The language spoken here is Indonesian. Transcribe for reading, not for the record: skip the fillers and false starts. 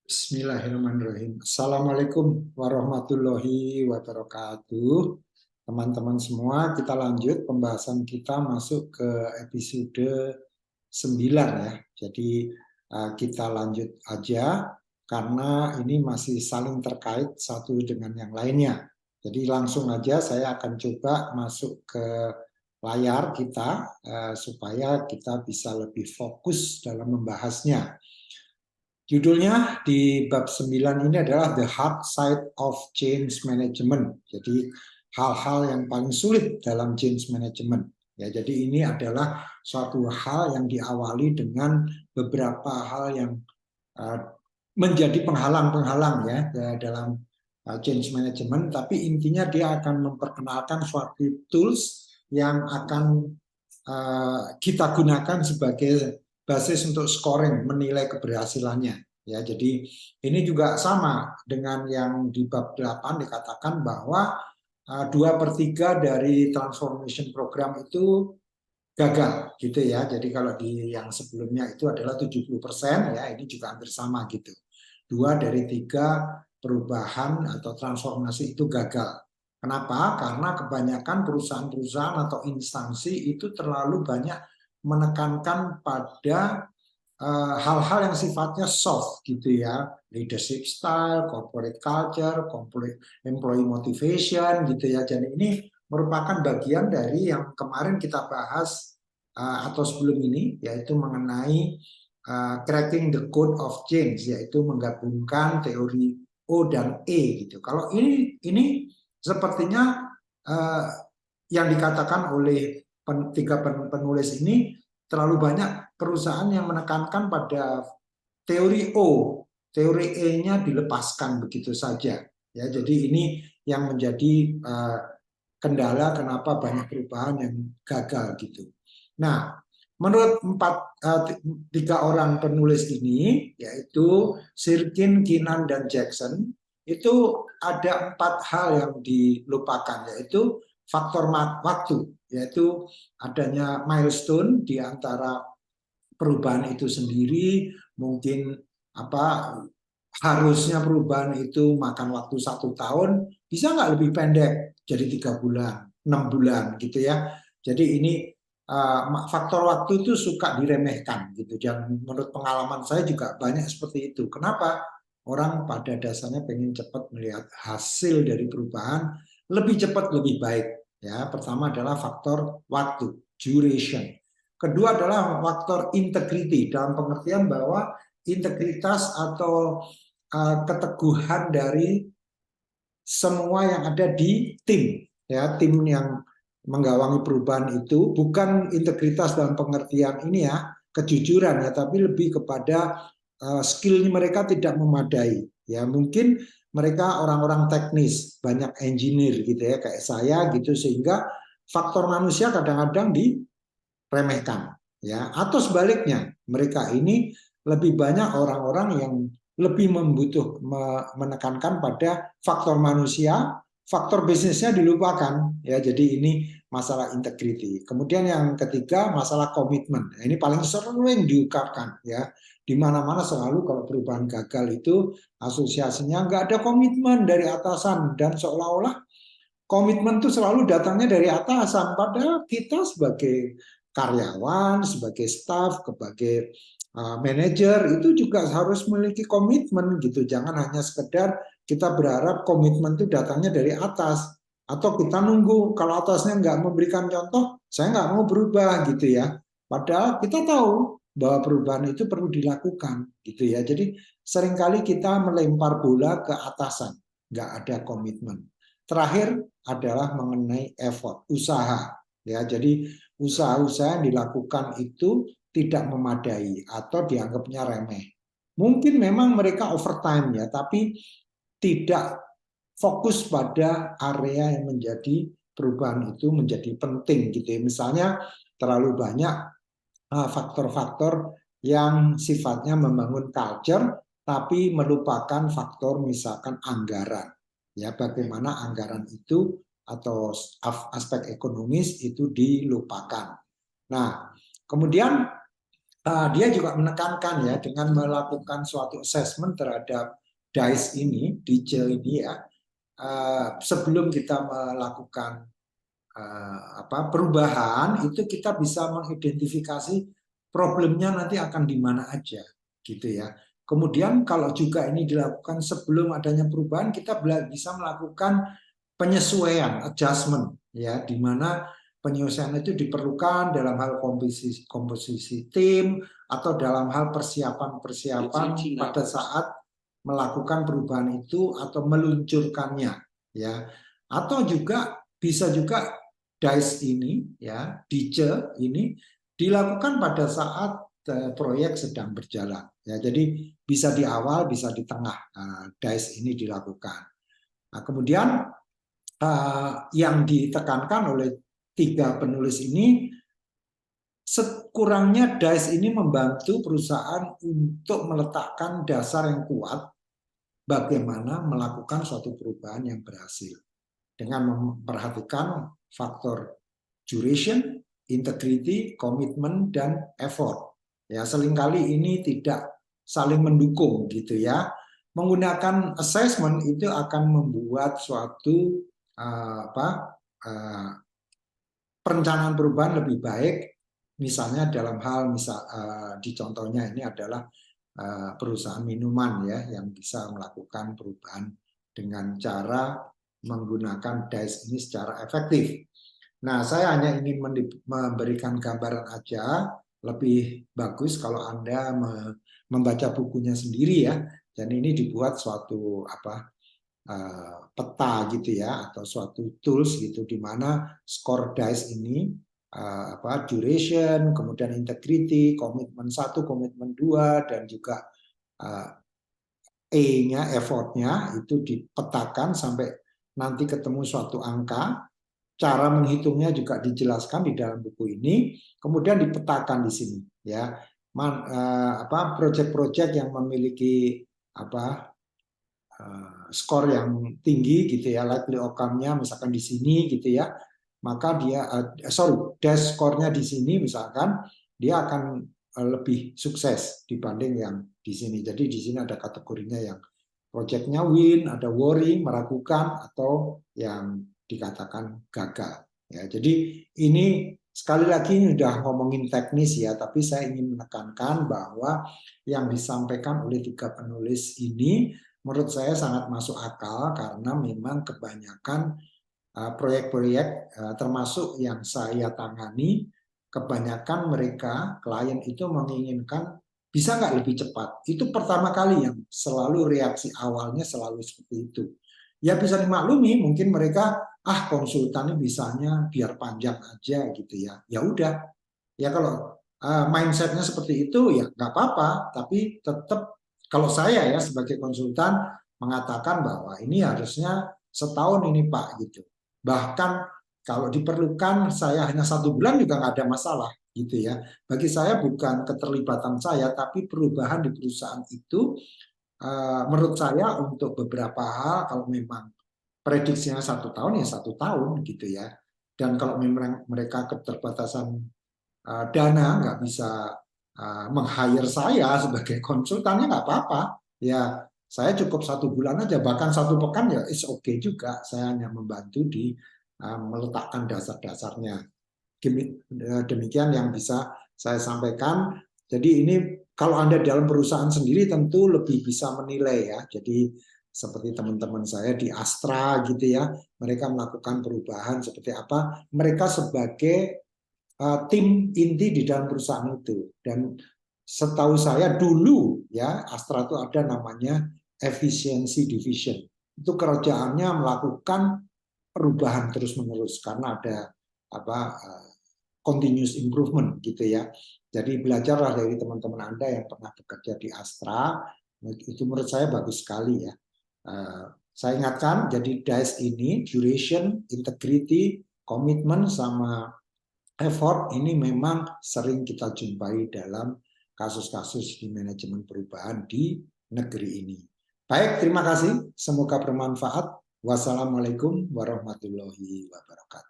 Bismillahirrahmanirrahim. Assalamualaikum warahmatullahi wabarakatuh. Teman-teman semua, kita lanjut pembahasan kita masuk ke episode 9 ya. Jadi kita lanjut aja karena ini masih saling terkait satu dengan yang lainnya. Jadi langsung aja saya akan coba masuk ke layar kita supaya kita bisa lebih fokus dalam membahasnya. Judulnya di bab 9 ini adalah The Hard Side of Change Management. Jadi hal-hal yang paling sulit dalam change management. Ya, jadi ini adalah suatu hal yang diawali dengan beberapa hal yang menjadi penghalang-penghalang ya dalam change management. Tapi intinya dia akan memperkenalkan suatu tools yang akan kita gunakan sebagai basis untuk scoring, menilai keberhasilannya. Ya, jadi ini juga sama dengan yang di bab 8 dikatakan bahwa 2/3 dari transformation program itu gagal gitu ya. Jadi kalau di yang sebelumnya itu adalah 70% ya, ini juga hampir sama gitu. 2 dari 3 perubahan atau transformasi itu gagal. Kenapa? Karena kebanyakan perusahaan-perusahaan atau instansi itu terlalu banyak menekankan pada hal-hal yang sifatnya soft gitu ya, leadership style, corporate culture, corporate employee motivation gitu ya. Jadi ini merupakan bagian dari yang kemarin kita bahas atau sebelum ini, yaitu mengenai cracking the code of change, yaitu menggabungkan teori O dan E gitu. Kalau ini sepertinya yang dikatakan oleh tiga penulis ini terlalu banyak perusahaan yang menekankan pada teori O, teori E-nya dilepaskan begitu saja. Ya, jadi ini yang menjadi kendala kenapa banyak perubahan yang gagal gitu. Nah, menurut tiga orang penulis ini, yaitu Sirkin, Kinan, dan Jackson, itu ada 4 hal yang dilupakan, yaitu faktor waktu, yaitu adanya milestone di antara perubahan itu sendiri. Mungkin harusnya perubahan itu makan waktu 1 tahun, bisa nggak lebih pendek jadi 3 bulan, 6 bulan gitu ya. Jadi ini faktor waktu itu suka diremehkan gitu. Dan menurut pengalaman saya juga banyak seperti itu. Kenapa? Orang pada dasarnya pengen cepat melihat hasil dari perubahan, lebih cepat lebih baik. Ya, pertama adalah faktor waktu, duration. Kedua adalah faktor integrity, dalam pengertian bahwa integritas atau keteguhan dari semua yang ada di tim, ya, tim yang menggawangi perubahan itu bukan integritas dalam pengertian ini ya, kejujuran ya, tapi lebih kepada skill mereka tidak memadai. Ya, mungkin mereka orang-orang teknis, banyak engineer gitu ya, kayak saya gitu, sehingga faktor manusia kadang-kadang diremehkan. Ya, atau sebaliknya, mereka ini lebih banyak orang-orang yang lebih menekankan pada faktor manusia, faktor bisnisnya dilupakan. Ya, jadi ini masalah integrity. Kemudian yang ketiga masalah komitmen. Ini paling sering diungkapkan ya. Di mana-mana selalu kalau perubahan gagal itu asosiasinya nggak ada komitmen dari atasan, dan seolah-olah komitmen itu selalu datangnya dari atasan. Padahal kita sebagai karyawan, sebagai staff, sebagai manajer itu juga harus memiliki komitmen gitu. Jangan hanya sekedar kita berharap komitmen itu datangnya dari atas, atau kita nunggu kalau atasnya nggak memberikan contoh, saya nggak mau berubah gitu ya. Padahal kita tahu bahwa perubahan itu perlu dilakukan gitu ya. Jadi seringkali kita melempar bola ke atasan, nggak ada komitmen. Terakhir adalah mengenai effort, usaha. Ya, jadi usaha-usaha yang dilakukan itu tidak memadai atau dianggapnya remeh. Mungkin memang mereka overtime ya, tapi tidak fokus pada area yang menjadi perubahan itu menjadi penting gitu ya. Misalnya terlalu banyak faktor-faktor yang sifatnya membangun culture tapi melupakan faktor misalkan anggaran. Ya, bagaimana anggaran itu atau aspek ekonomis itu dilupakan. Nah, kemudian dia juga menekankan ya dengan melakukan suatu assessment terhadap DICE ini, DICE ini ya, sebelum kita melakukan perubahan itu kita bisa mengidentifikasi problemnya nanti akan di mana aja gitu ya. Kemudian kalau juga ini dilakukan sebelum adanya perubahan, kita bisa melakukan penyesuaian, adjustment ya, di mana penyesuaian itu diperlukan dalam hal komposisi tim atau dalam hal persiapan-persiapan pada saat melakukan perubahan itu atau meluncurkannya ya. Atau juga bisa juga DICE ini ya, DICE ini dilakukan pada saat proyek sedang berjalan ya. Jadi bisa di awal, bisa di tengah DICE ini dilakukan. Nah, kemudian yang ditekankan oleh tiga penulis ini, sekurangnya DICE ini membantu perusahaan untuk meletakkan dasar yang kuat bagaimana melakukan suatu perubahan yang berhasil dengan memperhatikan faktor duration, integrity, komitmen, dan effort. Ya, seringkali ini tidak saling mendukung gitu ya. Menggunakan assessment itu akan membuat suatu perencanaan perubahan lebih baik. Misalnya dalam hal di contohnya ini adalah perusahaan minuman ya yang bisa melakukan perubahan dengan cara menggunakan DICE ini secara efektif. Nah, saya hanya ingin memberikan gambaran aja, lebih bagus kalau Anda membaca bukunya sendiri ya. Dan ini dibuat suatu peta gitu ya, atau suatu tools gitu di mana score DICE ini duration, kemudian integrity, komitmen 1, komitmen 2, dan juga E-nya, effortnya itu dipetakan sampai nanti ketemu suatu angka. Cara menghitungnya juga dijelaskan di dalam buku ini, kemudian dipetakan di sini ya. Proyek-proyek yang memiliki skor yang tinggi gitu ya, likely outcome-nya misalkan di sini gitu ya, maka dia dash skornya di sini misalkan dia akan lebih sukses dibanding yang di sini. Jadi di sini ada kategorinya yang projectnya win, ada worry, meragukan, atau yang dikatakan gagal. Ya, jadi ini sekali lagi ini udah ngomongin teknis ya, tapi saya ingin menekankan bahwa yang disampaikan oleh tiga penulis ini menurut saya sangat masuk akal karena memang kebanyakan proyek-proyek termasuk yang saya tangani, kebanyakan mereka klien itu menginginkan bisa nggak lebih cepat. Itu pertama kali yang selalu reaksi awalnya selalu seperti itu. Ya bisa dimaklumi, mungkin mereka konsultan bisanya biar panjang aja gitu ya. Ya udah, ya kalau mindsetnya seperti itu ya nggak apa-apa. Tapi tetap kalau saya ya sebagai konsultan mengatakan bahwa ini harusnya setahun ini Pak gitu. Bahkan kalau diperlukan saya hanya 1 bulan juga nggak ada masalah gitu ya. Bagi saya bukan keterlibatan saya, tapi perubahan di perusahaan itu menurut saya untuk beberapa hal kalau memang prediksinya 1 tahun ya 1 tahun gitu ya. Dan kalau memang mereka keterbatasan dana nggak bisa meng-hire saya sebagai konsultannya nggak apa-apa. Ya saya cukup 1 bulan aja, bahkan 1 pekan ya is oke juga. Saya hanya membantu di meletakkan dasar-dasarnya. Demikian yang bisa saya sampaikan. Jadi ini kalau Anda dalam perusahaan sendiri tentu lebih bisa menilai ya. Jadi seperti teman-teman saya di Astra gitu ya, mereka melakukan perubahan seperti apa. Mereka sebagai tim inti di dalam perusahaan itu. Dan setahu saya dulu ya Astra itu ada namanya efficiency division. Itu kerjaannya melakukan perubahan terus-menerus karena ada continuous improvement gitu ya. Jadi belajarlah dari teman-teman Anda yang pernah bekerja di Astra, itu menurut saya bagus sekali ya. Saya ingatkan, jadi DICE ini duration, integrity, komitmen sama effort ini memang sering kita jumpai dalam kasus-kasus di manajemen perubahan di negeri ini. Baik, terima kasih. Semoga bermanfaat. Wassalamualaikum warahmatullahi wabarakatuh.